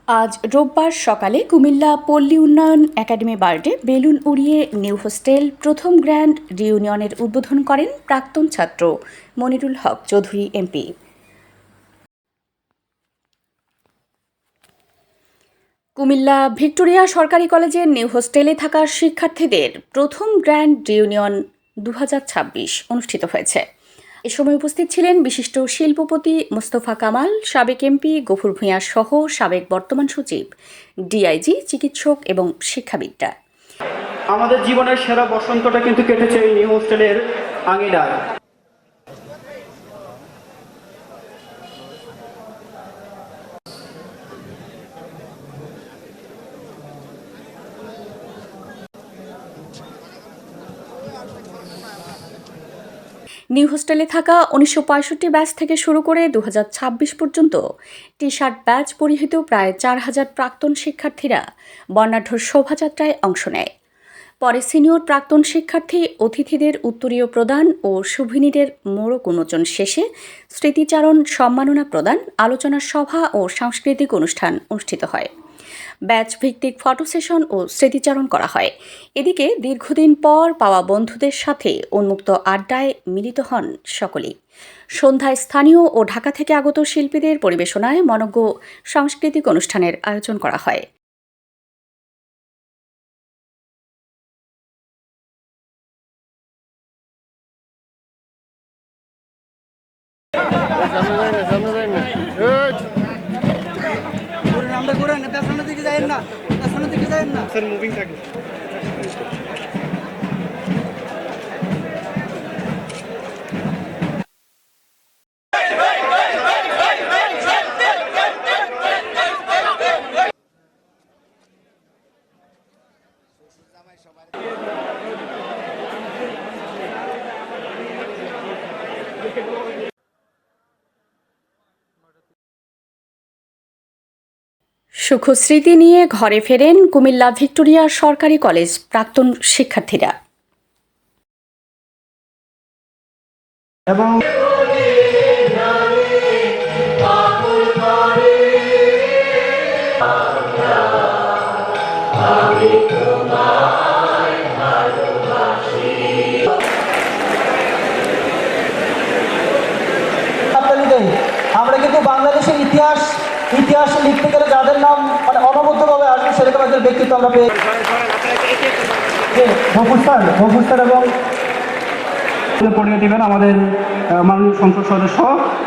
আজ রোববার সকালে কুমিল্লা পল্লী উন্নয়ন একাডেমি বার্ডে বেলুন উড়িয়ে নিউ হোস্টেল প্রথম গ্র্যান্ড রিউনিয়নের উদ্বোধন করেন প্রাক্তন ছাত্র মনিরুল হক চৌধুরী এমপি। কুমিল্লা ভিক্টোরিয়া সরকারি কলেজের নিউ হোস্টেলে থাকা শিক্ষার্থীদের প্রথম গ্র্যান্ড রিউনিয়ন 2026 অনুষ্ঠিত হয়েছে। এ সময় উপস্থিত ছিলেন বিশিষ্ট শিল্পপতি মোস্তফা কামাল, সাবেক এমপি গফুর ভূঁইয়া সহ সাবেক বর্তমান সচিব, ডিআইজি, চিকিৎসক এবং শিক্ষাবিদরা। আমাদের জীবনের সেরা বসন্তটা কিন্তু কেটেছে এই নিউ হোস্টেলের আঙিনায়। নিউ হোস্টেলে থাকা 1965 ব্যাচ থেকে শুরু করে 2026 পর্যন্ত টি শার্ট ব্যাচ পরিহিত প্রায় 4000 প্রাক্তন শিক্ষার্থীরা বর্ণাঢ্য শোভাযাত্রায় অংশ নেয়। পরে সিনিয়র প্রাক্তন শিক্ষার্থী অতিথিদের উত্তরীয় প্রদান ও সুভিনিরের মোড়ক উন্মোচন শেষে স্মৃতিচারণ, সম্মাননা প্রদান, আলোচনা সভা ও সাংস্কৃতিক অনুষ্ঠান অনুষ্ঠিত হয়। ব্যাচ ভিত্তিক ফটো সেশন ও স্মৃতিচারণ করা হয়। এদিকে দীর্ঘদিন পর পাওয়া বন্ধুদের সাথে উন্মুক্ত আড্ডায় মিলিত হন সকলেই। সন্ধ্যায় স্থানীয় ও ঢাকা থেকে আগত শিল্পীদের পরিবেশনায় মনোজ্ঞ সাংস্কৃতিক অনুষ্ঠানের আয়োজন করা হয়। সুখস্মৃতি নিয়ে ঘরে ফেরেন কুমিল্লা ভিক্টোরিয়া সরকারি কলেজ প্রাক্তন শিক্ষার্থীরা। এবং আমরা কিন্তু বাংলাদেশের ইতিহাস লিখতে গেলে যাদের নাম মানে অনবদ্যভাবে আসবে সেরকম একজন ব্যক্তিত্ব আমরা পেয়ে ভবুস্থান এবং পড়িয়ে দিবেন আমাদের মাননীয় সংসদ সদস্য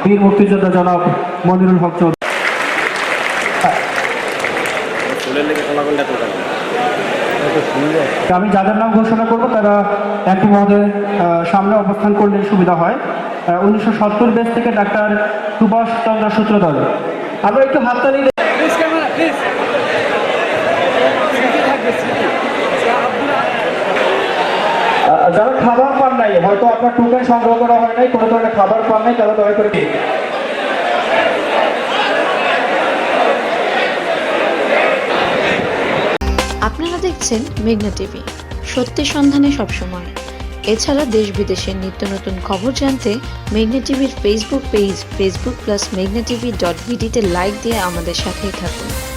বীর মুক্তিযোদ্ধা জনাব মনিরুল হক চৌধুরী। আমি যাদের নাম ঘোষণা করব তারা একটু মহোদয় সামনে অবস্থান করলে সুবিধা হয়। 1970 ব্যাচ থেকে ডাক্তার সুভাষ চন্দ্র সূত্রধর। আমরা একটু হাততালি যারা খাবার পান নাই, হয়তো আপনার টোকেন সংগ্রহ করা হয় নাই, কোনো ধরনের খাবার পান নাই, তারা দয়া করে আপনারা দেখছেন মেঘনা টিভি, সত্যি সন্ধানে সবসময়। এছাড়া দেশ বিদেশের নিত্য নতুন খবর জানতে মেঘনা টিভির ফেসবুক পেজ facebook+meghna tv.bd তে লাইক দিয়ে আমাদের সাথেই থাকুন।